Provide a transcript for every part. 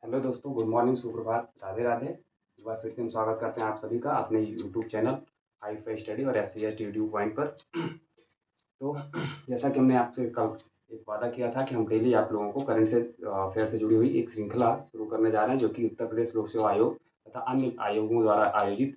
Hello दोस्तों, good morning, सुप्रभात, राधे राधे। एक बार फिर से हम स्वागत करते हैं आप सभी का अपने YouTube channel hi fi study और S C S YouTube point पर। तो जैसा कि हमने आपसे कल एक वादा किया था कि हम डेली आप लोगों को करंट से अफेयर से जुड़ी हुई एक श्रृंखला शुरू करने जा रहे हैं, जो कि उत्तर प्रदेश लोक सेवा आयोग तथा अन्य आयोगों द्वारा आयोजित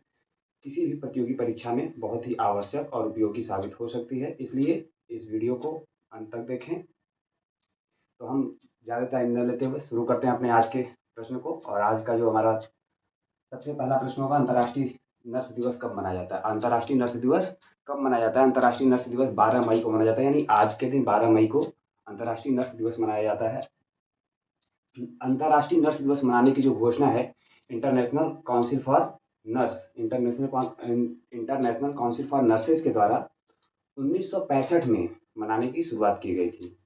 किसी भी प्रतियोगी परीक्षा में बहुत ही आवश्यक और उपयोगी साबित हो सकती है। इसलिए इस वीडियो को अंत तक देखें। तो हम ज़्यादा टाइम न लेते हुए शुरू करते हैं अपने आज के प्रश्न को। और आज का जो हमारा सबसे पहला प्रश्न होगा, अंतर्राष्ट्रीय नर्स दिवस कब मनाया जाता है? अंतर्राष्ट्रीय नर्स दिवस कब मनाया जाता है? अंतर्राष्ट्रीय नर्स दिवस 12 मई को मनाया जाता है, यानी आज के दिन 12 मई को अंतर्राष्ट्रीय नर्स दिवस मनाया जाता है। अंतर्राष्ट्रीय नर्स दिवस मनाने की जो घोषणा है international council for international council for nurses के द्वारा 1965 में मनाने की शुरुआत की गई थी।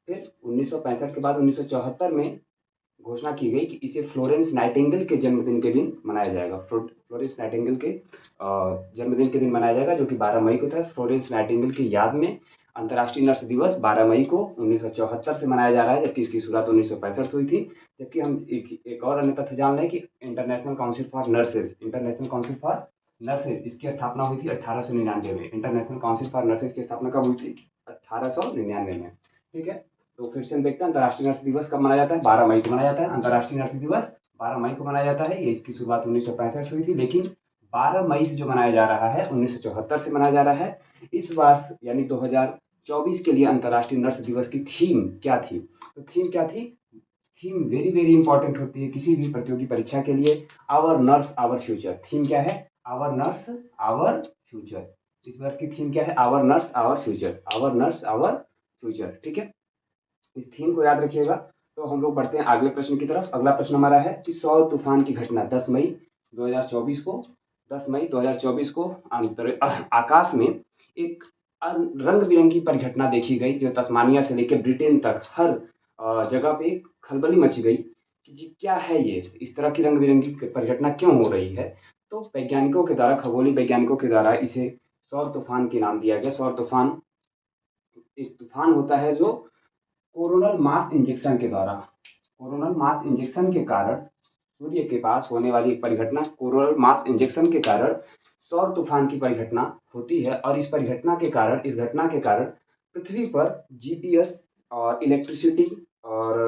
फिर 1965 के बाद 1974 में घोषणा की गई कि इसे फ्लोरेंस नाइटिंगेल के जन्मदिन के दिन मनाया जाएगा। फ्लोरेंस नाइटिंगेल के जन्मदिन के दिन मनाया जाएगा, जो कि 12 मई को था। फ्लोरेंस नाइटिंगेल की याद में अंतर्राष्ट्रीय नर्स दिवस 12 मई को 1974 से मनाया जा रहा है, जबकि इसकी शुरुआत 1965 हुई थी। जबकि हम एक और अन्य तथ्य जान लें कि इंटरनेशनल काउंसिल फॉर नर्सेज इसकी स्थापना हुई थी 1899 में। इंटरनेशनल काउंसिल फॉर नर्सेज की स्थापना कब हुई थी? 1899 में। ठीक है, तो फिर से हम देखते हैं अंतर्राष्ट्रीय नर्स दिवस कब मनाया जाता है। 12 मई को मनाया जाता है। अंतर्राष्ट्रीय नर्स दिवस 12 मई को मनाया जाता है। ये इसकी शुरुआत 1965 हुई थी, लेकिन 12 मई से जो मनाया जा रहा है 1974 से मनाया जा रहा है। इस वर्ष यानी 2024 के लिए अंतर्राष्ट्रीय नर्स दिवस की थीम क्या थी? तो थीम क्या थी? थीम वेरी वेरी इंपॉर्टेंट होती है किसी भी प्रतियोगी परीक्षा के लिए। Our nurse our future. Theme क्या है? Our nurse our future. इस वर्ष की थीम क्या है? Our nurse our future. Our nurse our future. ठीक है, इस थीम को याद रखिएगा। तो हम लोग बढ़ते हैं अगले प्रश्न की तरफ। अगला प्रश्न हमारा है कि सौर तूफान की घटना 10 मई 2024 को 10 मई 2024 को आकाश में एक रंग बिरंगी परिघटना देखी गई, जो तस्मानिया से लेकर ब्रिटेन तक हर जगह पे खलबली मच गई कि जी क्या है ये, इस तरह की रंग बिरंगी परिघटना क्यों हो रही है। तो वैज्ञानिकों के द्वारा, खगोलीय वैज्ञानिकों के द्वारा इसे सौर तूफान के नाम दिया गया। सौर तूफान एक तूफान होता है जो कोरोनल मास इंजेक्शन के द्वारा, कोरोनल मास इंजेक्शन के कारण सूर्य के पास होने वाली एक परिघटना, कोरोनल मास इंजेक्शन के कारण सौर तूफान की परिघटना होती है। और इस परिघटना के कारण, इस घटना के कारण पृथ्वी पर जीपीएस और इलेक्ट्रिसिटी और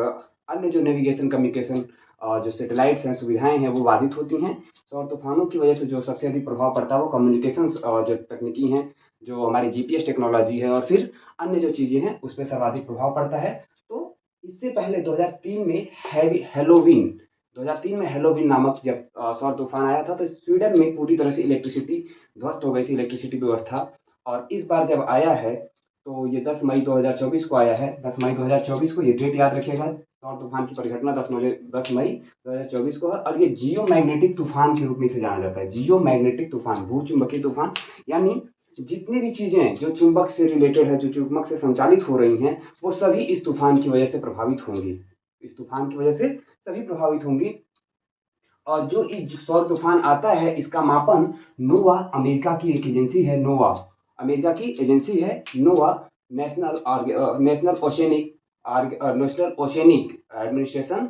अन्य जो नेविगेशन कम्युनिकेशन जो सैटेलाइट्स हैं, सुविधाएं हैं, वो बाधित होती हैं। सौर तूफानों की वजह से जो सबसे अधिक प्रभाव पड़ता है वो कम्युनिकेशन जो तकनीकी हैं, जो हमारी जीपीएस टेक्नोलॉजी है और फिर अन्य जो चीज़ें हैं उस पर सर्वाधिक प्रभाव पड़ता है। तो इससे पहले 2003 में हेलोवीन नामक जब सौर तूफान आया था, तो स्वीडन में पूरी तरह से इलेक्ट्रिसिटी ध्वस्त हो गई थी, इलेक्ट्रिसिटी व्यवस्था। और इस बार जब आया है तो ये 10 मई 2024 को आया है। 10 मई 2024 को, ये डेट याद रखिएगा। सौर तूफान की परिघटना 10 मई 2024 को है। और ये जियो मैग्नेटिक तूफान के रूप में से जाना जाता है। जियो मैग्नेटिक तूफान, भूचुंबकीय तूफान, यानी जितनी भी चीज़ें जो चुंबक से रिलेटेड है, जो चुंबक से संचालित हो रही हैं, वो सभी इस तूफान की वजह से प्रभावित होंगी। इस तूफान की वजह से सभी प्रभावित होंगी। और जो सौर तूफान आता है, इसका मापन नोवा, अमेरिका की एक एजेंसी है, नोवा अमेरिका की एजेंसी है, नोवा नेशनल ओशियनिक एडमिनिस्ट्रेशन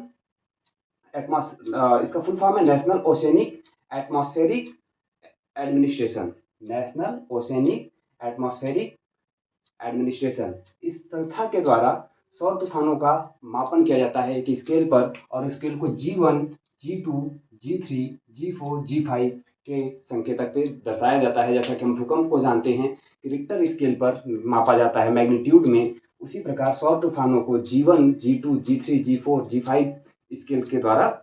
इसका फुल फॉर्म है national oceanic atmospheric administration. National oceanic atmospheric administration, इस संस्था के द्वारा सौर तूफानों का मापन किया जाता है एक स्केल पर। और स्केल को G1, G2, G3, G4, G5 के संकेतक पे दर्शाया जाता है। जैसा कि हम भूकंप को जानते हैं कि रिक्टर स्केल पर मापा जाता है मैग्नीट्यूड में, उसी प्रकार सौर तूफानों को G1, G2, G3, G4, G5 scale के द्वारा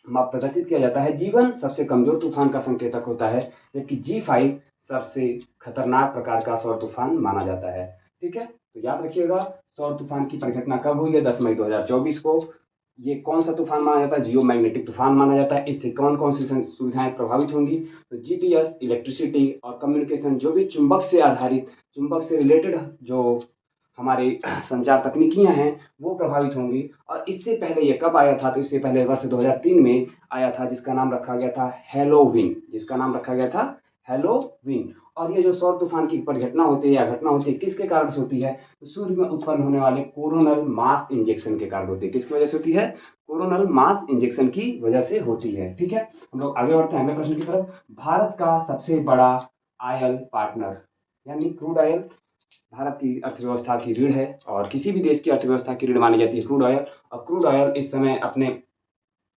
प्रदर्शित किया जाता है। G1 सबसे कमजोर तूफान का संकेतक होता है, जबकि G5 सबसे खतरनाक प्रकार का सौर तूफान माना जाता है। ठीक है, तो याद रखिएगा सौर तूफान की परिघटना कब हुई है? 10 मई 2024 को। ये कौन सा तूफान माना जाता है? जियो मैग्नेटिक तूफान माना जाता है। इससे कौन कौन सी सुविधाएं प्रभावित होंगी? तो जीपीएस, इलेक्ट्रिसिटी और कम्युनिकेशन, जो भी चुंबक से आधारित, चुंबक से रिलेटेड जो हमारे संचार तकनीकियां हैं, वो प्रभावित होंगी। और इससे पहले ये कब आया था? तो इससे पहले वर्ष 2003 में आया था, जिसका नाम रखा गया था हेलोवीन। जिसका नाम रखा गया था हेलोवीन। और ये जो सौर तूफान की परिघटना होती है या घटना होती है किसके कारण से होती है? तो सूर्य में उत्पन्न होने वाले कोरोनल मास इंजेक्शन के कारण होती है। किसकी वजह से होती है? कोरोनल मास इंजेक्शन की वजह से होती है। ठीक है, हम लोग आगे बढ़ते हैं अगले प्रश्न की तरफ। भारत का सबसे बड़ा ऑयल पार्टनर, यानी क्रूड ऑयल भारत की अर्थव्यवस्था की रीढ़ है और किसी भी देश की अर्थव्यवस्था की रीढ़ मानी जाती है क्रूड ऑयल। और क्रूड ऑयल इस समय अपने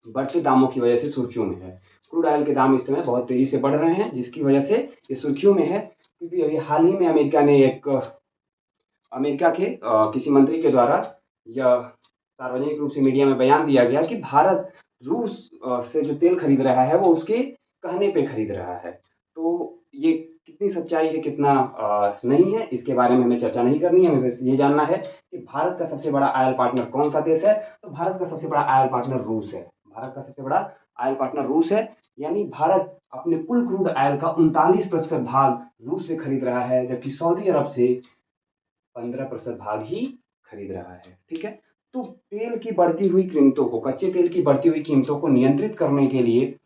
बढ़ते दामों की वजह से सुर्खियों में है। क्रूड ऑयल के दाम इस समय बहुत तेजी से बढ़ रहे हैं, जिसकी वजह से ये सुर्खियों में है, क्योंकि अभी हाल ही में अमेरिका के किसी मंत्री के द्वारा यह सार्वजनिक रूप से मीडिया में बयान दिया गया कि भारत रूस से जो तेल खरीद रहा है वो उसके कहने पे खरीद रहा है। तो ये कितनी सच्चाई है कितना नहीं है, इसके बारे में हमें चर्चा नहीं करनी है। हमें बस ये जानना है कि भारत का सबसे बड़ा ऑयल पार्टनर कौन सा देश है। तो भारत का सबसे बड़ा ऑयल पार्टनर रूस है। भारत का सबसे बड़ा ऑयल पार्टनर रूस है, यानी भारत अपने कुल क्रूड ऑयल का 39% भाग रूस से खरीद रहा है, जबकि सऊदी अरब से 15% भाग ही खरीद रहा है। ठीक है, तो तेल की बढ़ती हुई कीमतों को, कच्चे तेल की बढ़ती हुई कीमतों को नियंत्रित करने के लिए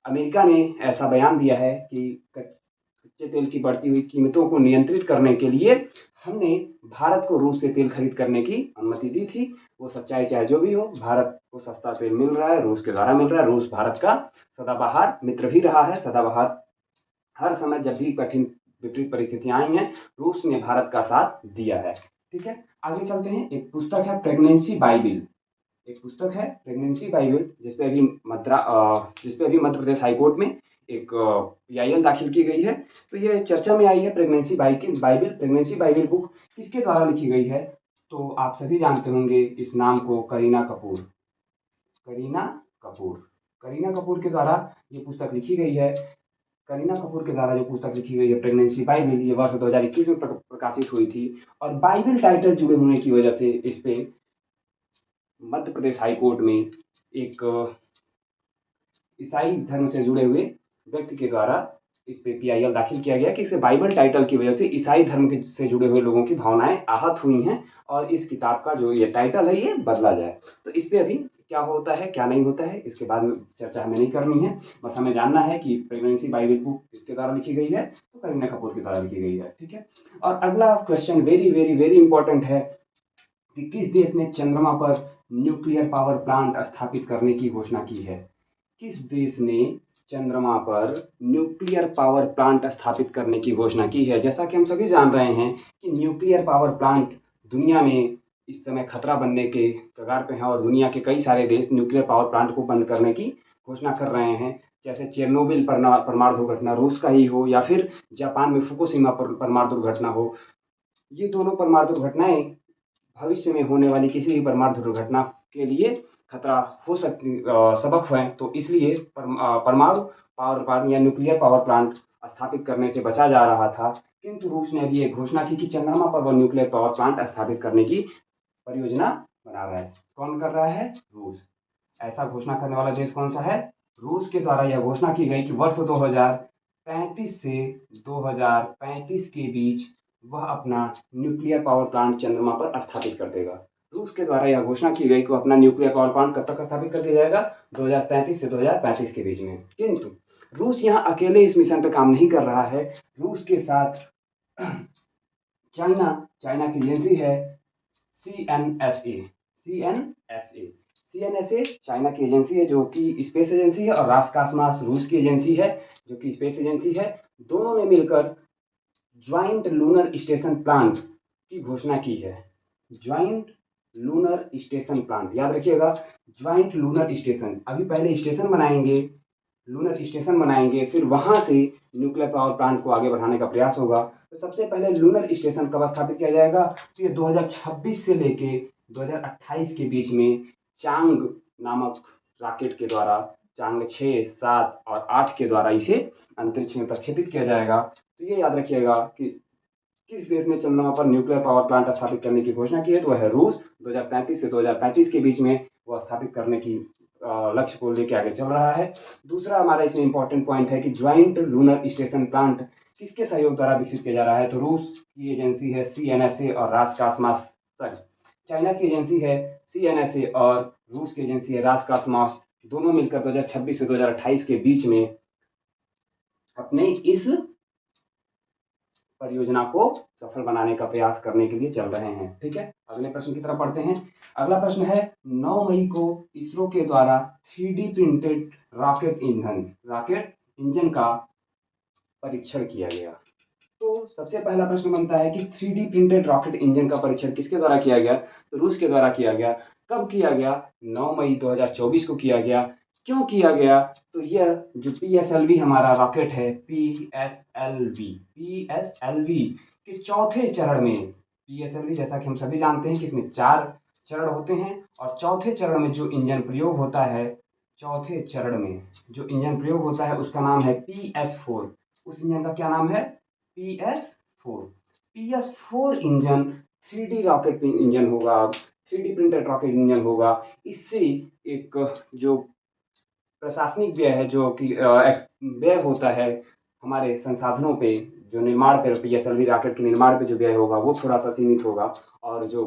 अमेरिका ने ऐसा बयान दिया है कि कच्चे तेल की बढ़ती हुई कीमतों को नियंत्रित करने के लिए हमने भारत को रूस से तेल खरीद करने की अनुमति दी थी। वो सच्चाई चाहे जो भी हो, भारत को सस्ता तेल मिल रहा है, रूस के द्वारा मिल रहा है। रूस भारत का सदाबहार मित्र भी रहा है, सदाबहार हर समय जब भी कठिन विपरीत परिस्थितियां आई हैं, रूस ने भारत का साथ दिया है। ठीक है, आगे चलते हैं। एक पुस्तक है प्रेगनेंसी बाइबिल, एक पुस्तक है प्रेगनेंसी बाइबिल, जिसपे अभी मध्य प्रदेश हाईकोर्ट में एक पीआईएल दाखिल की गई है। तो ये चर्चा में आई है प्रेगनेंसी बाइबिल बुक किसके द्वारा लिखी गई है? तो आप सभी जानते होंगे इस नाम को, करीना कपूर। करीना कपूर, करीना कपूर के द्वारा ये पुस्तक लिखी गई है। करीना कपूर के द्वारा जो पुस्तक लिखी गई है प्रेगनेंसी बाइबिल, ये वर्ष 2021 में प्रकाशित हुई थी। और बाइबिल टाइटल जुड़े होने की वजह से इस पे मध्य प्रदेश हाई कोर्ट में एक ईसाई धर्म से जुड़े हुए व्यक्ति के द्वारा इस पे पीआईएल दाखिल किया गया कि इसे बाइबल टाइटल की वजह से ईसाई धर्म से जुड़े हुए लोगों की भावनाएं आहत हुई हैं और इस किताब का जो ये टाइटल है ये बदला जाए। तो इस पे अभी क्या होता है क्या नहीं होता है इसके बाद में चर्चा हमें नहीं करनी है। बस हमें जानना है कि प्रेगनेंसी बाइबिल बुक किसके द्वारा लिखी गई है? तो करीना कपूर के द्वारा लिखी गई है। ठीक है, और अगला question very very very important है कि किस देश ने चंद्रमा पर न्यूक्लियर पावर प्लांट स्थापित करने की घोषणा की है? किस देश ने चंद्रमा पर न्यूक्लियर पावर प्लांट स्थापित करने की घोषणा की है? जैसा कि हम सभी जान रहे हैं कि न्यूक्लियर पावर प्लांट दुनिया में इस समय खतरा बनने के कगार पे हैं और दुनिया के कई सारे देश न्यूक्लियर पावर प्लांट को बंद करने की घोषणा कर रहे हैं। जैसे चेरनोबिल परमाणु दुर्घटना रूस का ही हो, या फिर जापान में फुकुशिमा परमाणु दुर्घटना हो। ये दोनों परमाणु दुर्घटनाएं भविष्य में होने वाली किसी भी परमाणु दुर्घटना के लिए खतरा हो सकती सबक है। तो इसलिए परमाणु पावर प्लांट या न्यूक्लियर पावर प्लांट स्थापित करने से बचा जा रहा था, किंतु रूस ने अभी एक घोषणा की कि चंद्रमा पर वह न्यूक्लियर पावर प्लांट स्थापित करने की परियोजना बना रहा है। कौन कर रहा है? रूस। ऐसा घोषणा करने वाला देश कौन सा है? रूस के द्वारा यह घोषणा की गई कि वर्ष 2035 से 2035 के बीच वह अपना न्यूक्लियर पावर प्लांट चंद्रमा पर स्थापित कर देगा। रूस के द्वारा यह घोषणा की गई कि अपना न्यूक्लियर पावर प्लांट कब तक स्थापित कर दिया जाएगा? 2033 से 2035 के बीच में। किंतु रूस यहाँ अकेले इस मिशन पे काम नहीं कर रहा है। रूस के साथ चाइना की एजेंसी है सीएनएसए चाइना की एजेंसी है जो कि स्पेस एजेंसी है, और रासकास्मास रूस की एजेंसी है जो कि स्पेस एजेंसी है। दोनों ने मिलकर ज्वाइंट लूनर स्टेशन प्लांट की घोषणा की है। ज्वाइंट लूनर स्टेशन प्लांट, याद रखिएगा, ज्वाइंट लूनर स्टेशन। अभी पहले स्टेशन बनाएंगे, लूनर स्टेशन बनाएंगे, फिर वहां से न्यूक्लियर पावर प्लांट को आगे बढ़ाने का प्रयास होगा। तो सबसे पहले लूनर स्टेशन कब स्थापित किया जाएगा? तो ये 2026 से लेके 2028 के बीच में चांग नामक रॉकेट के द्वारा, चांग 6, 7 और 8 के द्वारा इसे अंतरिक्ष में प्रक्षेपित किया जाएगा। तो ये याद रखिएगा कि किस देश ने चंद्रमा पर न्यूक्लियर पावर प्लांट स्थापित करने की घोषणा की है? तो वह है रूस। 2035 से 2035 के बीच में वह स्थापित करने की लक्ष्य को लेकर आगे चल रहा है। दूसरा हमारा इसमें इंपॉर्टेंट पॉइंट है कि ज्वाइंट लूनर स्टेशन प्लांट किसके सहयोग द्वारा विकसित किया जा रहा है? तो रूस की एजेंसी है सीएनएसए और रासकास्मास, चाइना की एजेंसी है सीएनएसए और रूस की एजेंसी है रासकास्मास। दोनों मिलकर 2026 से 2028 के बीच में अपने इस परियोजना को सफल बनाने का प्रयास करने के लिए चल रहे हैं। ठीक है, अगले प्रश्न की तरफ पढ़ते हैं। अगला प्रश्न है 9 मई को इसरो के द्वारा 3D प्रिंटेड रॉकेट इंजन का परीक्षण किया गया। तो सबसे पहला प्रश्न बनता है कि 3D प्रिंटेड रॉकेट इंजन का परीक्षण किसके द्वारा किया गया? तो रूस के द्वारा किया गया। कब किया गया? 9 मई 2024 को किया गया। क्यों किया गया? तो यह जो PSLV हमारा रॉकेट है, PSLV के चौथे चरण में, PSLV जैसा कि हम सभी जानते हैं कि इसमें 4 चरण होते हैं और चौथे चरण में जो इंजन प्रयोग होता है, चौथे चरण में जो इंजन प्रयोग होता है उसका नाम है PS4। उस इंजन का क्या नाम है? PS4। PS4 engine 3D rocket engine होगा, 3D प्रिंटेड रॉकेट इंजन होगा। इससे एक जो प्रशासनिक व्यय है, जो कि व्यय होता है हमारे संसाधनों पे, जो निर्माण पे, PSLV रॉकेट के निर्माण पे जो व्यय होगा वो थोड़ा सा सीमित होगा और जो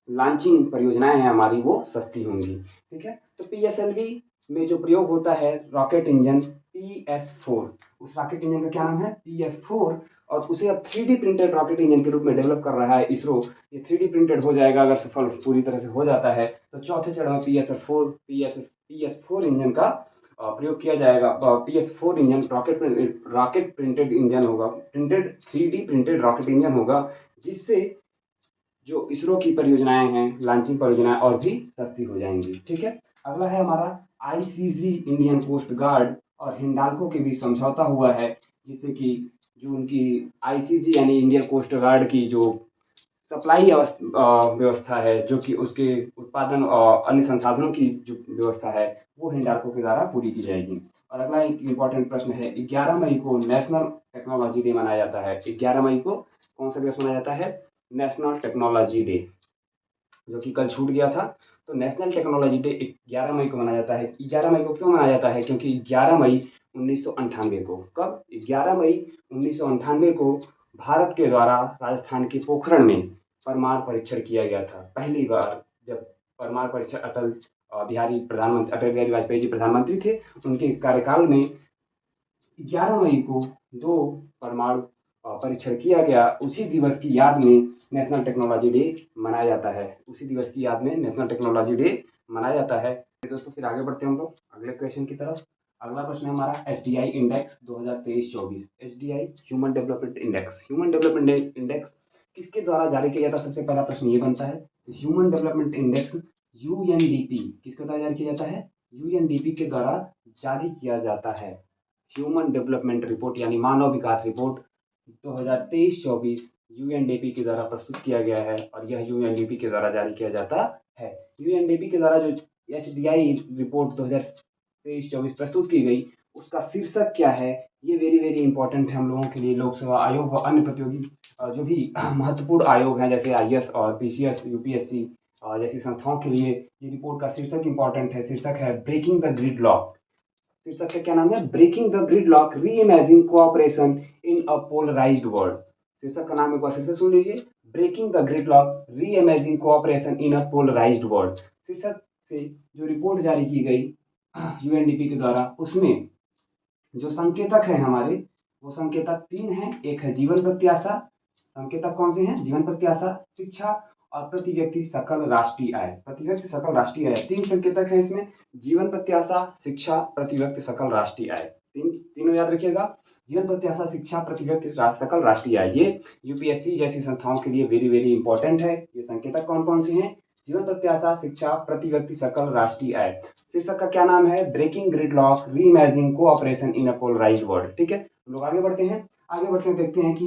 लॉन्चिंग परियोजनाएं हैं हमारी वो सस्ती होंगी। ठीक है, तो PSLV में जो प्रयोग होता है रॉकेट इंजन PS4, उस रॉकेट इंजन का क्या नाम है? PS4। और उसे अब 3D प्रिंटेड रॉकेट इंजन के रूप में डेवलप कर रहा है इसरो। ये 3D प्रिंटेड हो जाएगा अगर सफल पूरी तरह से हो जाता है तो चौथे चरण में PS4 इंजन का प्रयोग किया जाएगा। PS4 engine rocket printed engine होगा, 3D प्रिंटेड रॉकेट इंजन होगा, जिससे जो इसरो की परियोजनाएं हैं, लॉन्चिंग परियोजनाएं और भी सस्ती हो जाएंगी। ठीक है, अगला है हमारा ICG इंडियन कोस्ट गार्ड और हिंडाल्को के बीच समझौता हुआ है, जिससे कि जो उनकी ICG यानी इंडियन कोस्ट गार्ड की जो सप्लाई व्यवस्था है, जो कि उसके उत्पादन और अन्य संसाधनों की जो व्यवस्था है वो हिंडाल्को के द्वारा पूरी की जाएगी। और अगला एक इम्पॉर्टेंट प्रश्न है, 11 मई को नेशनल टेक्नोलॉजी डे मनाया जाता है। 11 मई को कौन सा दिवस मनाया जाता है? नेशनल टेक्नोलॉजी डे, जो कि कल छूट गया था। तो नेशनल टेक्नोलॉजी डे 11 मई को मनाया जाता है। 11 मई को क्यों मनाया जाता है? क्योंकि 11 मई 1998 को, कब? 11 मई 1998 को भारत के द्वारा राजस्थान के पोखरण में परमाणु परीक्षण किया गया था। पहली बार जब परमाणु परीक्षण अटल बिहारी वाजपेयी जी प्रधानमंत्री थे, उनके कार्यकाल में 11 मई को 2 परमाणु परीक्षण किया गया। उसी दिवस की याद में नेशनल टेक्नोलॉजी डे मनाया जाता है। उसी दिवस की याद में नेशनल टेक्नोलॉजी डे मनाया जाता है। दोस्तों फिर आगे बढ़ते हैं हम लोग अगले क्वेश्चन की तरफ। अगला प्रश्न है हमारा SDI index 2023-24। SDI human development index, human development index किसके द्वारा जारी किया जाता है? सबसे पहला प्रश्न ये बनता है, ह्यूमन डेवलपमेंट इंडेक्स UNDP किसके द्वारा जारी किया जाता है? UNDP के द्वारा जारी किया जाता है। ह्यूमन डेवलपमेंट रिपोर्ट यानी मानव विकास रिपोर्ट 2023-24 UNDP के द्वारा प्रस्तुत किया गया है और यह UNDP के द्वारा जारी किया जाता है। UNDP के द्वारा जो HDI रिपोर्ट 2023-24 प्रस्तुत की गई, उसका शीर्षक क्या है? ये वेरी वेरी इंपॉर्टेंट है हम लोगों के लिए। लोक सेवा आयोग व अन्य प्रतियोगी जो भी महत्वपूर्ण आयोग हैं, जैसे IAS और PCS UPSC जैसी संस्थाओं के लिए ये रिपोर्ट का शीर्षक इंपॉर्टेंट है। शीर्षक है ब्रेकिंग द ग्रिड लॉक। शीर्षक का क्या नाम है? Breaking the gridlock, reimagine cooperation in a polarised world. शीर्षक का नाम एक बार फिर से सुन लीजिए, breaking the gridlock, reimagine cooperation in a polarised world. शीर्षक से जो रिपोर्ट जारी की गई UNDP के द्वारा, उसमें जो संकेतक हैं हमारे, वो संकेतक 3 हैं। एक है जीवन प्रत्याशा। संकेतक कौन से हैं? जीवन प्रत्याशा, शिक्षा और प्रति व्यक्ति सकल राष्ट्रीय आय। प्रति व्यक्ति सकल राष्ट्रीय आय, 3 संकेतक हैं इसमें, जीवन प्रत्याशा, शिक्षा, प्रति व्यक्ति सकल राष्ट्रीय आय। तीनों याद रखिएगा, जीवन प्रत्याशा, शिक्षा, प्रति व्यक्ति सकल राष्ट्रीय आय। ये UPSC जैसी संस्थाओं के लिए वेरी वेरी इंपॉर्टेंट है। ये संकेतक कौन कौन से हैं? जीवन प्रत्याशा, शिक्षा, प्रति व्यक्ति सकल राष्ट्रीय आय। शीर्षक का क्या नाम है? Breaking gridlock, reimagine cooperation in a polarised world. ठीक है, हम लोग आगे बढ़ते हैं। आगे बढ़ते देखते हैं कि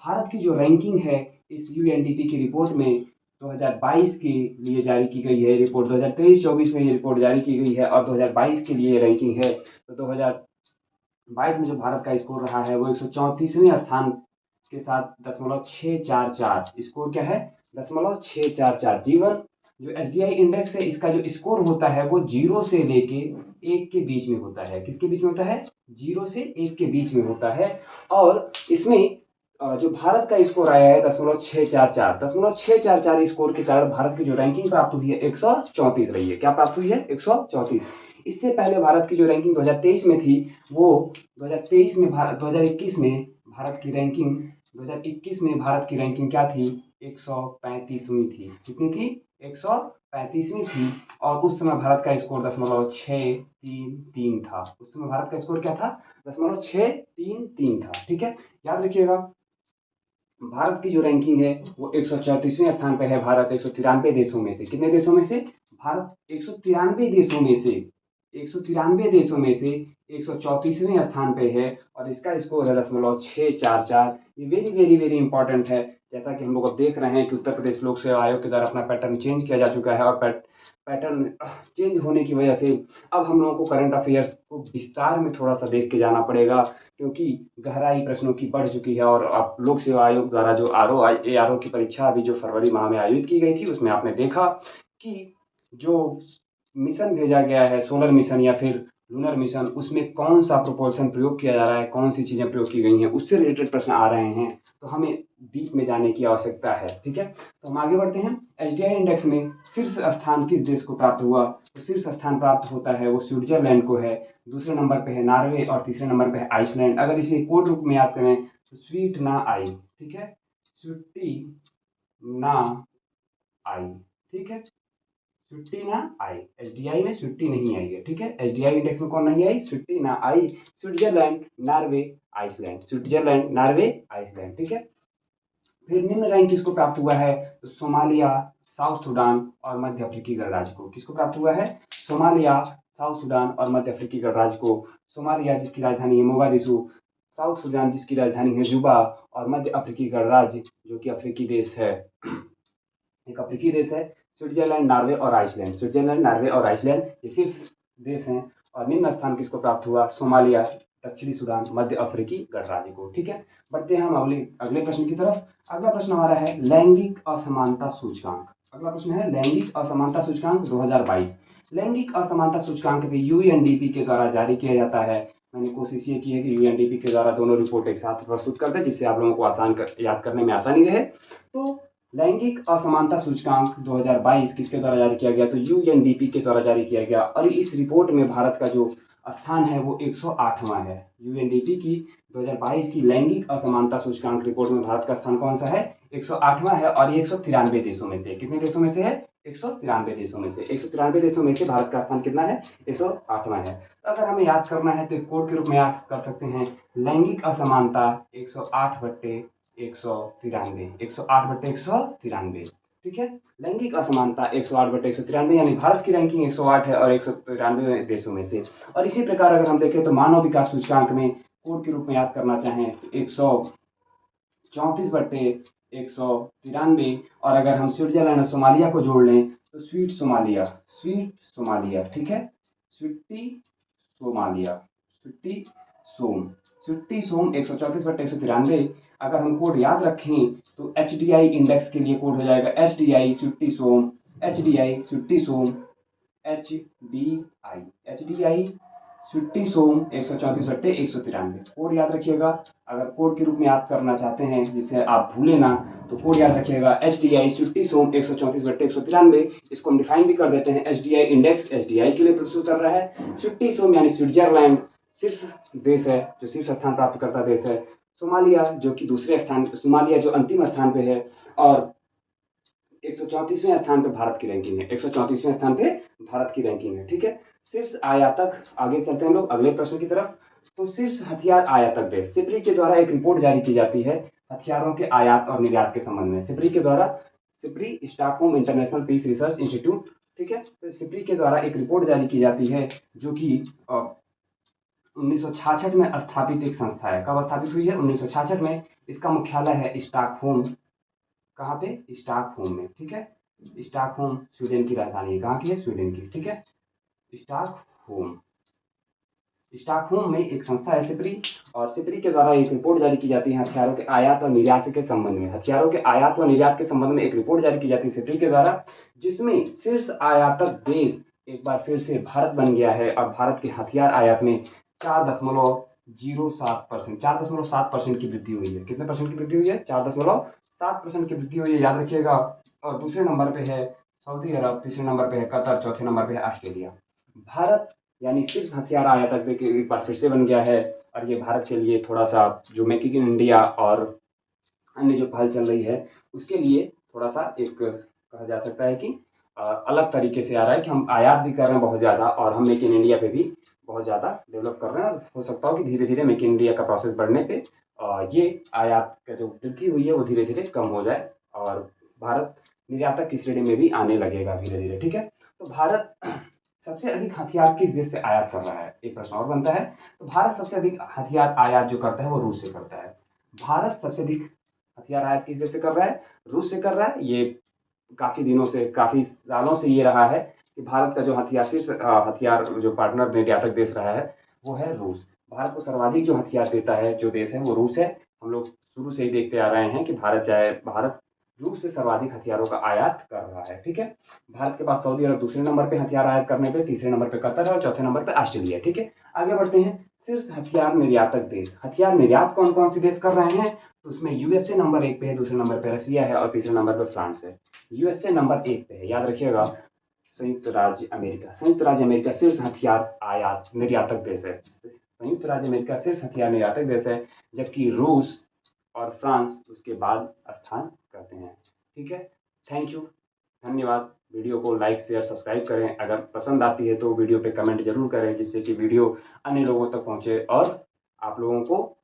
भारत की जो रैंकिंग है इस UNDP की रिपोर्ट में 2022 के लिए जारी की गई है रिपोर्ट। 2023-24 में ये रिपोर्ट जारी की गई है और 2022 के लिए रैंकिंग है। तो 2022 में जो भारत का स्कोर रहा है वो 134वें स्थान के साथ 0.644 स्कोर क्या है? 0.644। जीवन जो SDI इंडेक्स है, इसका जो स्कोर होता है वो 0 से लेके 1 के बीच में होता है। किसके बीच में होता है? 0 से 1 के बीच में होता है। और इसमें जो भारत का स्कोर आया है 0.644, 0.644 स्कोर के कारण भारत की जो रैंकिंग प्राप्त हुई है 134 रही है। क्या प्राप्त हुई है? 134। इससे पहले भारत की जो रैंकिंग 2023 में थी, वो 2021 में भारत की रैंकिंग 2021 में भारत की रैंकिंग क्या थी? 135वीं थी। कितनी थी? 135वीं थी। और उस समय भारत का स्कोर 0.633 था। उस समय भारत का स्कोर क्या था? 0.633 था। ठीक है, याद रखिएगा। भारत की जो रैंकिंग है वो 134वें स्थान पे है। भारत 193 देशों में से, कितने देशों में से? भारत 193 देशों में से, 193 देशों में से 134वें स्थान पे है और इसका स्कोर है 0.644। ये वेरी वेरी वेरी इंपॉर्टेंट है। जैसा कि हम लोग अब देख रहे हैं कि उत्तर प्रदेश लोक सेवा आयोग के द्वारा अपना पैटर्न चेंज किया जा चुका है और पैटर्न चेंज होने की वजह से अब हम लोगों को करंट अफेयर्स को विस्तार में थोड़ा सा देख के जाना पड़ेगा, क्योंकि गहराई प्रश्नों की बढ़ चुकी है। और अब लोक सेवा आयोग द्वारा जो ARO की परीक्षा अभी जो फरवरी माह में आयोजित की गई थी, उसमें आपने देखा कि जो मिशन भेजा गया है, सोलर मिशन या फिर लूनर मिशन, उसमें कौन सा प्रोपोर्शन प्रयोग किया जा रहा है, कौन सी चीज़ें प्रयोग की गई हैं, उससे रिलेटेड प्रश्न आ रहे हैं। तो हमें डीप में जाने की आवश्यकता है। ठीक है, तो हम आगे बढ़ते हैं। एचडीआई इंडेक्स में शीर्ष स्थान किस देश को प्राप्त हुआ? तो शीर्ष स्थान प्राप्त होता है वो स्विट्जरलैंड को है। दूसरे नंबर पे है नॉर्वे और तीसरे नंबर पे है आइसलैंड। अगर इसे कोड रूप में याद करें तो स्वीट ना आई। ठीक है, स्वीटी ना आई। ठीक है, स्वीटी ना आई। एचडीआई में स्वीटी नहीं आई है। ठीक है, एचडीआई इंडेक्स में कौन नहीं आई? स्वीटी ना आई। Switzerland, Norway, Iceland. Switzerland, Norway, Iceland. ठीक है, फिर निम्न रैंक किसको प्राप्त हुआ है? तो सोमालिया, साउथ सूडान और मध्य अफ्रीकी गणराज्य को। किसको प्राप्त हुआ है? सोमालिया, साउथ सूडान और मध्य अफ्रीकी गणराज्य को। सोमालिया जिसकी राजधानी है मोगादिशु, साउथ सूडान जिसकी राजधानी है जुबा और मध्य अफ्रीकी गणराज्य जो कि अफ्रीकी देश है, एक अफ्रीकी देश है। स्विट्जरलैंड, नॉर्वे और आइसलैंड। स्विट्जरलैंड, नॉर्वे और आइसलैंड ये शीर्ष देश हैं। और निम्न स्थान किसको प्राप्त हुआ? सोमालिया, दक्षिणी सूडान, मध्य अफ्रीकी गणराज्य को। ठीक है, बढ़ते हैं हम अगले अगले प्रश्न की तरफ। अगला प्रश्न हमारा है लैंगिक असमानता सूचकांक। अगला प्रश्न है लैंगिक असमानता सूचकांक 2022। लैंगिक असमानता सूचकांक भी यूएनडीपी के द्वारा जारी किया जाता है। मैंने कोशिश ये की है कि यूएनडीपी के द्वारा दोनों रिपोर्ट एक साथ प्रस्तुत कर दे, जिससे आप लोगों को याद करने में आसानी रहे। तो लैंगिक असमानता सूचकांक 2022 किसके द्वारा जारी किया गया? तो यूएनडीपी के द्वारा जारी किया गया। और इस रिपोर्ट में भारत का जो स्थान है वो 108वां है। यूएनडीपी की 2022 की लैंगिक असमानता सूचकांक रिपोर्ट में भारत का स्थान कौन सा है? 108वां है। और ये 193 देशों में से, कितने देशों में से है? 193 देशों में से। 193 देशों में से भारत का स्थान कितना है? 108वां है। तो अगर हमें याद करना है तो एक कोड के रूप में याद कर सकते हैं, लैंगिक असमानता 108/193, 108/193। ठीक है, लैंगिक असमानता 108/193, यानी भारत की रैंकिंग 108 है और 193 देशों में से। और इसी प्रकार अगर हम देखें तो मानव विकास सूचकांक में कोड के रूप में याद करना चाहें तो 134/193। और अगर हम स्विट्जरलैंड और सोमालिया को जोड़ लें तो स्वीट सोमालिया, स्वीट सोमालिया। ठीक है, स्वीटी सोमालिया, स्वीटी सोम, स्वीटी सोम 134/193। अगर हम कोड याद रखें तो एच डी आई इंडेक्स के लिए कोड हो जाएगा H D I Sweety Som, H D I Sweety Som, H D I, H D I Sweety Som 134/193। कोड याद रखिएगा। अगर कोड के रूप में याद करना चाहते हैं जिसे आप भूले ना, तो कोड याद रखिएगा H D I Sweety Som 134/193। इसको हम डिफाइन भी कर देते हैं। H D I index H D आई के लिए प्रस्तुत कर रहा है। स्वीटी सोम यानी स्विट्जरलैंड शीर्ष देश है, जो शीर्ष स्थान प्राप्त करता देश है। सोमालिया जो कि दूसरे स्थान, सोमालिया जो अंतिम स्थान पे है। और 134वें स्थान पे भारत की रैंकिंग है, 134वें स्थान पे भारत की रैंकिंग है। ठीक है, शीर्ष आयातक, आगे चलते हैं लोग अगले प्रश्न की तरफ। तो शीर्ष हथियार आयातक देश, सिप्री के द्वारा एक रिपोर्ट जारी की जाती है हथियारों के आयात और निर्यात के संबंध में। सिप्री के द्वारा, SIPRI Stockholm International Peace Research Institute. ठीक है, तो सिप्री के द्वारा एक रिपोर्ट जारी की जाती है जो कि 1966 में स्थापित एक संस्था है। कब स्थापित हुई है? 1966 में। इसका मुख्यालय है स्टॉकहोम। कहाँ पे? स्टॉकहोम में। ठीक है, स्टॉकहोम स्वीडन की राजधानी है। कहाँ की है? स्वीडन की। ठीक है, स्टॉकहोम, स्टॉकहोम में एक संस्था है सिप्री। और सिप्री के द्वारा एक रिपोर्ट जारी की जाती है हथियारों के आयात और निर्यात के संबंध में। हथियारों के आयात व निर्यात के संबंध में एक रिपोर्ट जारी की जाती है सिप्री के द्वारा, जिसमें शीर्ष आयातक देश एक बार फिर से भारत बन गया है। और भारत के हथियार आयात में 4.07%, 4.7% की वृद्धि हुई है। कितने परसेंट की वृद्धि हुई है? 4.7% की वृद्धि हुई है, याद रखिएगा। और दूसरे नंबर पे है सऊदी अरब, तीसरे नंबर पे है कतर, चौथे नंबर पे है ऑस्ट्रेलिया। भारत यानी शीर्ष हथियार आयातक एक बार फिर से बन गया है। और ये भारत के लिए थोड़ा सा जो मेक इन इंडिया और अन्य जो पहल चल रही है उसके लिए थोड़ा सा एक कहा जा सकता है कि अलग तरीके से आ रहा है कि हम आयात भी कर रहे हैं बहुत ज़्यादा और हम मेक इन इंडिया पे भी बहुत ज़्यादा डेवलप कर रहे हैं और हो सकता हो कि धीरे धीरे मेक इन इंडिया का प्रोसेस बढ़ने पे ये आयात का जो वृद्धि हुई है वो धीरे धीरे कम हो जाए और भारत निर्यातक की श्रेणी में भी आने लगेगा धीरे धीरे। ठीक है, तो भारत सबसे अधिक हथियार किस देश से आयात कर रहा है, एक प्रश्न और बनता है। तो भारत सबसे अधिक हथियार आयात जो करता है वो रूस से करता है। भारत सबसे अधिक हथियार आयात किस देश से कर रहा है, रूस से कर रहा है। ये काफ़ी दिनों से, काफ़ी सालों से ये रहा है कि भारत का जो हथियार जो पार्टनर निर्यातक देश रहा है वो है रूस। भारत को सर्वाधिक जो हथियार देता है जो देश है वो रूस है। हम लोग शुरू से ही देखते आ रहे हैं कि भारत रूस से सर्वाधिक हथियारों का आयात कर रहा है। ठीक है, भारत के पास सऊदी अरब दूसरे नंबर पे हथियार आयात करने पे, तीसरे नंबर पे कतर है और चौथे नंबर पे ऑस्ट्रेलिया है। ठीक है, आगे बढ़ते हैं। शीर्ष हथियार निर्यातक देश, हथियार निर्यात कौन कौन से देश कर रहे हैं, तो उसमें यूएसए नंबर 1 पे है, दूसरे नंबर पे रसिया है और तीसरे नंबर पे फ्रांस है। यूएसए नंबर 1 पे है, याद रखिएगा। संयुक्त राज्य अमेरिका शीर्ष हथियार आयात निर्यातक देश है। संयुक्त राज्य अमेरिका शीर्ष हथियार निर्यातक देश है, जबकि रूस और फ्रांस उसके बाद स्थान करते हैं। ठीक है, थैंक यू, धन्यवाद। वीडियो को लाइक शेयर सब्सक्राइब करें। अगर पसंद आती है तो वीडियो पे कमेंट जरूर करें जिससे कि वीडियो अन्य लोगों तक पहुंचे और आप लोगों को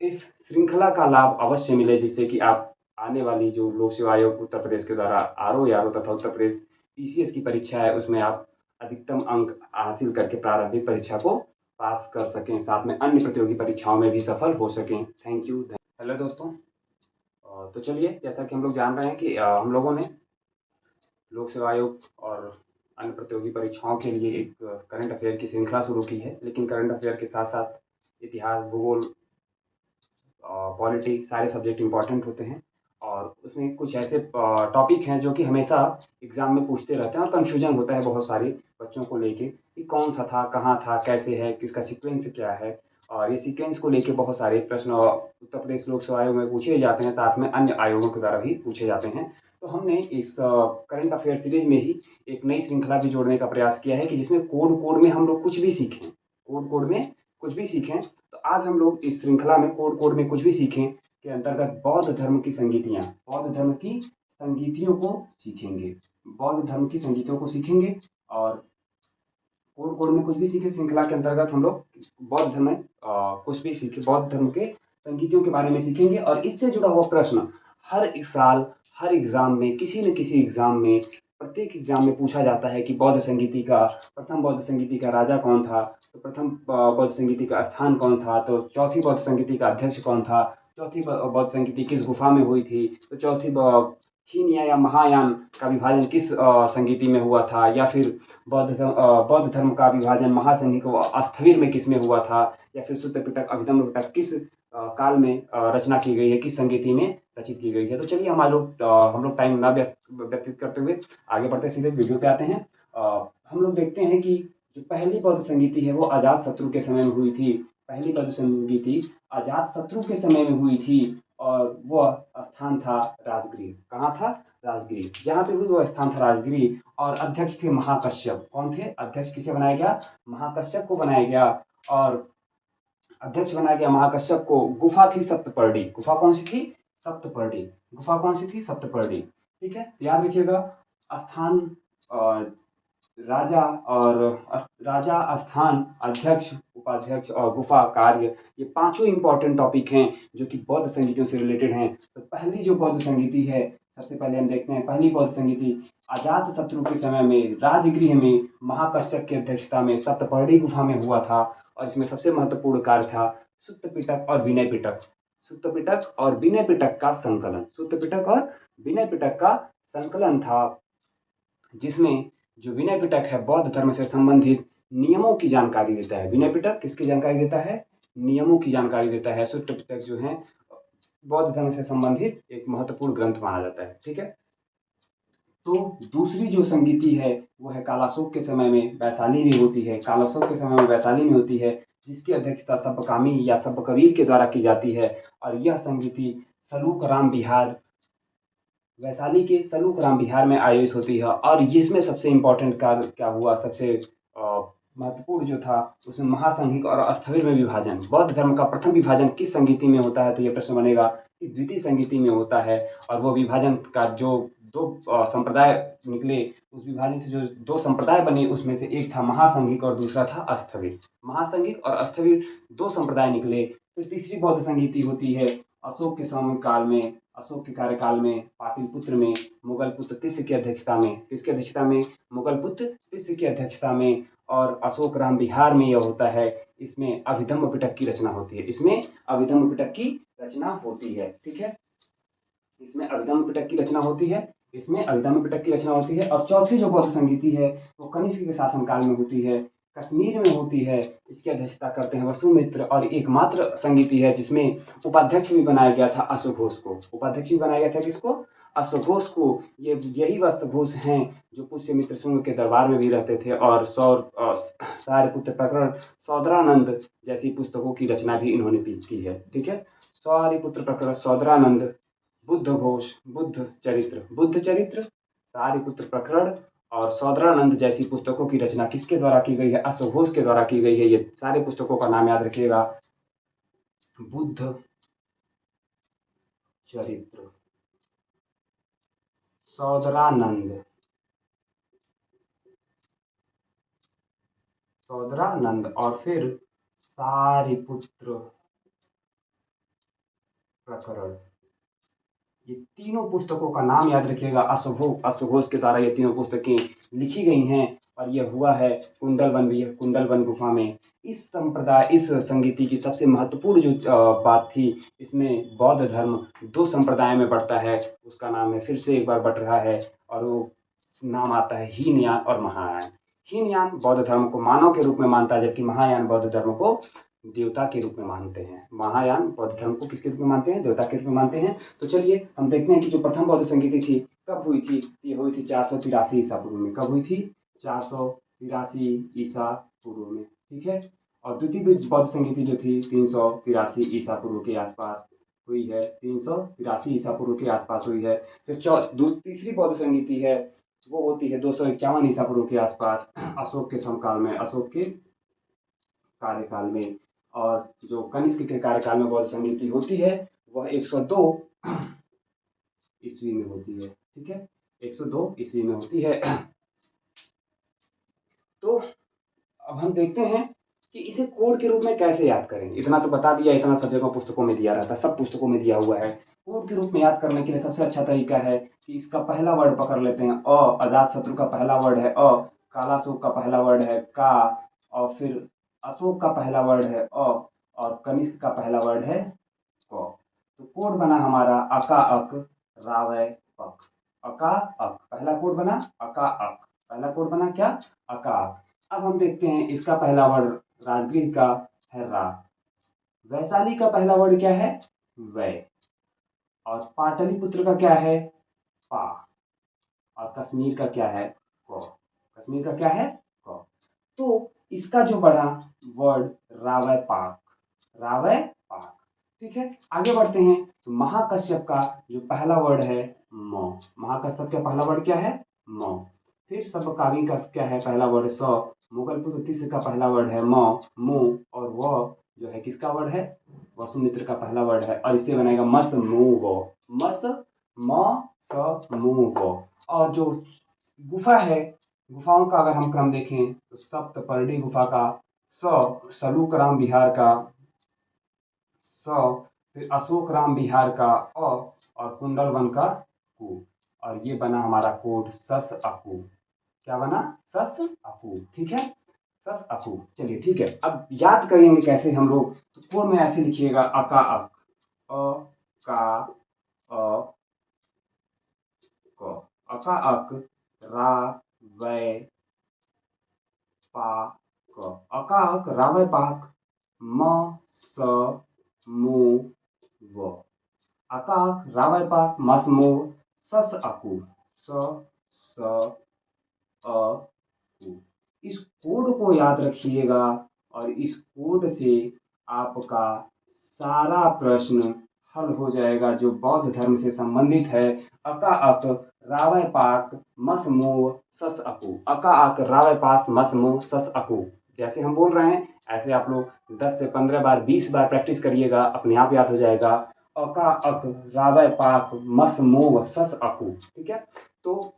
इस श्रृंखला का लाभ अवश्य मिले, जिससे कि आप आने वाली जो लोक सेवा आयोग उत्तर प्रदेश के द्वारा आरओ यारो तथा उत्तर प्रदेश पीसीएस की परीक्षा है उसमें आप अधिकतम अंक हासिल करके प्रारंभिक परीक्षा को पास कर सकें, साथ में अन्य प्रतियोगी परीक्षाओं में भी सफल हो सकें। Thank you. हेलो दोस्तों, तो चलिए, जैसा कि हम लोग जान रहे हैं कि हम लोगों ने लोक सेवा आयोग और अन्य प्रतियोगी परीक्षाओं के लिए एक करंट अफेयर की श्रृंखला शुरू की है। लेकिन करंट अफेयर के साथ साथ इतिहास, भूगोल, पॉलिटी सारे सब्जेक्ट इंपॉर्टेंट होते हैं और उसमें कुछ ऐसे टॉपिक हैं जो कि हमेशा एग्ज़ाम में पूछते रहते हैं और कन्फ्यूजन होता है बहुत सारे बच्चों को लेके कि कौन सा था, कहाँ था, कैसे है, किसका सीक्वेंस क्या है। और ये सीक्वेंस को लेके बहुत सारे प्रश्न उत्तर प्रदेश लोक सेवा आयोग में पूछे जाते हैं, साथ में अन्य आयोगों के द्वारा भी पूछे जाते हैं। तो हमने इस करंट अफेयर सीरीज में ही एक नई श्रृंखला भी जोड़ने का प्रयास किया है कि जिसमें कोड कोड में हम लोग कुछ भी सीखें, कोड कोड में कुछ भी सीखें। तो आज हम लोग इस श्रृंखला में कोड कोड में कुछ भी सीखें के अंतर्गत बौद्ध धर्म की संगीतियाँ, बौद्ध धर्म की संगीतियों को सीखेंगे, बौद्ध धर्म की संगीतियों को सीखेंगे। और कोड कोड में कुछ भी सीखे श्रृंखला के अंतर्गत हम लोग बौद्ध धर्म में कुछ भी सीखे, बौद्ध धर्म के संगीतियों के बारे में सीखेंगे। और इससे जुड़ा हुआ प्रश्न हर एक साल हर एग्जाम में, किसी न किसी एग्जाम में, प्रत्येक एग्जाम में पूछा जाता है कि प्रथम बौद्ध संगीति का राजा कौन था, तो प्रथम बौद्ध संगीति का स्थान कौन था, तो चौथी बौद्ध संगीति का अध्यक्ष कौन था, चौथी बौद्ध संगीति किस गुफा में हुई थी, तो चौथी हीनयान या महायान का विभाजन किस संगीति में हुआ था, या फिर बौद्ध धर्म का विभाजन महासंघी को स्थविर में किस में हुआ था, या फिर सूत्र पिटक अभिधम्म पिटक किस काल में रचना की गई है, किस संगीति में रचित की गई है। तो चलिए हम लोग टाइम ना व्यतीत करते हुए आगे बढ़ते सीधे वीडियो पे आते हैं। हम लोग देखते हैं कि जो पहली बौद्ध संगीति है वो अजात शत्रु के समय में हुई थी। पहली बौद्ध संगीति अजात शत्रु के समय में हुई थी और वह स्थान था राजगृह। कहाँ था? राजगृह। जहाँ पे हुई वह स्थान था राजगृह। और अध्यक्ष थे महाकश्यप। कौन थे अध्यक्ष? किसे बनाया गया? महाकश्यप को बनाया गया। और अध्यक्ष बनाया गया महाकश्यप को। गुफा थी सप्तपर्णी। गुफा कौन सी थी? सप्तपर्णी। गुफा कौन सी थी? सप्तपर्णी। ठीक है, याद रखिएगा। स्थान, राजा, स्थान, अध्यक्ष, उपाध्यक्ष और गुफा, कार्य, ये पांचों इंपॉर्टेंट टॉपिक हैं जो कि बौद्ध संगीतियों से रिलेटेड हैं। तो पहली जो बौद्ध संगीति है, सबसे पहले हम देखते हैं पहली बौद्ध संगीति अजात शत्रु के समय में राजगृह में महाकश्यप की अध्यक्षता में सप्तपर्णी गुफा में हुआ था। और इसमें सबसे महत्वपूर्ण कार्य था सुत्त पिटक और विनय पिटक। सुत्त पिटक और विनय पिटक का संकलन। सुत्त पिटक और विनय पिटक का संकलन था, जिसमें जो विनय पिटक है बौद्ध धर्म से संबंधित नियमों की जानकारी देता है। विनय पिटक किसकी जानकारी देता है? नियमों की जानकारी देता है। सुत्त पिटक जो है बौद्ध धर्म से संबंधित एक महत्वपूर्ण ग्रंथ माना जाता है। ठीक है, तो दूसरी जो संगीति है वो है कालाशोक के समय में वैशाली में होती है। कालाशोक के समय में वैशाली में होती है, जिसकी अध्यक्षता सब्बकामी या सब्बकबीर के द्वारा की जाती है। और यह संगीति सलूक राम विहार, वैशाली के सलूक राम विहार में आयोजित होती है। और जिसमें सबसे इम्पोर्टेंट कार्य क्या हुआ, सबसे महत्वपूर्ण जो था उसमें महासंघिक और स्थविर में विभाजन, बौद्ध धर्म का प्रथम विभाजन किस संगीति में होता है? तो ये प्रश्न बनेगा कि द्वितीय संगीति में होता है। और वो विभाजन का जो दो संप्रदाय निकले, उस विभाजन से जो दो संप्रदाय बने, उसमें से एक था महासंघिक और दूसरा था अस्थविर। महासंघिक और अस्थविर दो संप्रदाय निकले। फिर तीसरी बौद्ध संगीति होती है अशोक के समकाल में, अशोक के कार्यकाल में, पाटलिपुत्र में, मुगल पुत्र तिस्य की अध्यक्षता में। किसकी अध्यक्षता में? मुगल पुत्र तिस्य की अध्यक्षता में। और अशोक राम बिहार में यह होता है। इसमें अभिधम्म पिटक की रचना होती है। इसमें अभिधम्म पिटक की रचना होती है। ठीक है, इसमें अभिधम्म पिटक की रचना होती है। इसमें अभिधम्म पिटक की रचना होती है। और चौथी जो बौद्ध संगीति है वो कनिष्क के शासनकाल में होती है, कश्मीर में होती है। इसकी अध्यक्षता करते हैं वसुमित्र। और एकमात्र संगीति है जिसमें उपाध्यक्ष भी बनाया गया था अश्वघोष को। उपाध्यक्ष भी बनाया गया था किसको? अश्वघोष को। ये यही अश्वघोष हैं जो पुष्यमित्र शुंग के दरबार में भी रहते थे और सौर्यपुत्र प्रकरण, सौदरानंद जैसी पुस्तकों की रचना भी इन्होंने की है। ठीक है, सौर्यपुत्र प्रकरण, सौदरानंद, बुद्ध घोष, बुद्ध चरित्र, सारिपुत्र प्रकरण और सौदरानंद जैसी पुस्तकों की रचना किसके द्वारा की गई है? अश्वघोष के द्वारा की गई है। ये सारे पुस्तकों का नाम याद रखिएगा, बुद्ध चरित्र, सौदरानंद और फिर सारिपुत्र प्रकरण। ये तीनों पुस्तकों का नाम याद रखिएगा। अश्वघोष के द्वारा ये तीनों पुस्तकें लिखी गई हैं। और यह हुआ है कुंडलवन गुफा में। इस संगीति की सबसे महत्वपूर्ण जो बात थी, इसमें बौद्ध धर्म दो संप्रदाय में बढ़ता है। उसका नाम है, फिर से एक बार बढ़ रहा है, और वो नाम आता है हीनयान और महायान। हीनयान बौद्ध धर्म को मानव के रूप में मानता है, जबकि महायान बौद्ध धर्म को देवता के रूप में मानते हैं। महायान बौद्ध धर्म को किसके रूप में मानते हैं? देवता के रूप में मानते हैं। तो चलिए हम देखते हैं कि जो प्रथम बौद्ध संगीति थी कब हुई थी। ये हुई थी 483 ईसा पूर्व में। कब हुई थी? 483 ईसा पूर्व में। ठीक है, और द्वितीय बौद्ध संगीति जो थी 383 ईसा पूर्व के आसपास हुई है। 383 ईसा पूर्व के आसपास हुई है। जो तीसरी बौद्ध संगीति है वो होती है 251 ईसा पूर्व के आसपास, अशोक के समकाल में, अशोक के कार्यकाल में। और जो कनिष्क के कार्यकाल में बौद्ध संगीति होती है वह 102 ईस्वी में होती है। ठीक है, 102 ईस्वी में होती है। तो अब हम देखते हैं कि इसे कोड के रूप में कैसे याद करें। इतना तो बता दिया, इतना सब जगह पुस्तकों में दिया रहता है, सब पुस्तकों में दिया हुआ है। कोड के रूप में याद करने के लिए सबसे अच्छा तरीका है कि इसका पहला वर्ड पकड़ लेते हैं। अजात शत्रु का पहला वर्ड है अ, कालाशोक का पहला वर्ड है का, और फिर अशोक का पहला वर्ड है अ, और कनिष्क का पहला वर्ड है क। तो कोड बना हमारा अका अक रावय पक। अका अक पहला कोड बना, अका अक पहला कोड बना क्या? अका अक। अब हम देखते हैं इसका पहला वर्ड राजगृह का है रा, वैशाली का पहला वर्ड क्या है? वै, और पाटलिपुत्र का क्या है? पा, और कश्मीर का क्या है? क। कश्मीर का क्या है? क। तो इसका जो बड़ा वर्ड रावय पाक, रावय पाक। ठीक है, आगे बढ़ते हैं। तो महाकश्यप का जो पहला वर्ड है म, महाकश्यप का पहला वर्ड क्या है? म। फिर सबकावी का क्या है पहला वर्ड? स। मुगल पुत्र तिस्य का पहला वर्ड है म, मु, और व जो है किसका वर्ड है? वसुमित्र का पहला वर्ड है। और इससे बनेगा मस मु व, मस म स मु व। और जो गुफा है, गुफाओं का अगर हम क्रम देखें तो सप्तपर्णी गुफा का स, सलूक राम बिहार का स, फिर अशोक राम बिहार का अ, और कुंडलवन का कु। और ये बना हमारा कोड सस अकु। क्या बना? सस अकु। ठीक है, सस अकु। चलिए ठीक है, अब याद करेंगे कैसे हम लोग। तो कोड में ऐसे लिखिएगा अका अक, अ का अ क, अका अक रा वै पा क, अका अक रावय पाक म स मु व, अकाक रावय पाक मस मु सस अकु, स स अ कु। इस कोड को याद रखिएगा और इस कोड से आपका सारा प्रश्न हल हो जाएगा जो बौद्ध धर्म से संबंधित है। अका अक रावय पाक मस मु सस अकु, अका अक रावय पास मस मु सस अकु। जैसे हम बोल रहे हैं ऐसे आप लोग 10 से 15 बार 20 बार प्रैक्टिस करिएगा, अपने आप याद हो जाएगा। अका अक, रावय पाक, मस मोव सस अकु। ठीक है, तो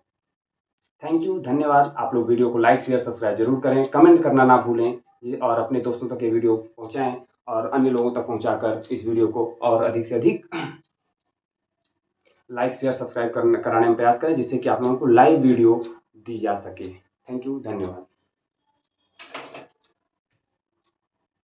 थैंक यू, धन्यवाद। आप लोग वीडियो को लाइक शेयर सब्सक्राइब जरूर करें, कमेंट करना ना भूलें और अपने दोस्तों तक ये वीडियो पहुंचाएं और अन्य लोगों तक पहुंचाकर इस वीडियो को और अधिक से अधिक लाइक शेयर सब्सक्राइब कराने में प्रयास करें, जिससे कि आप लोगों को लाइव वीडियो दी जा सके। थैंक यू, धन्यवाद।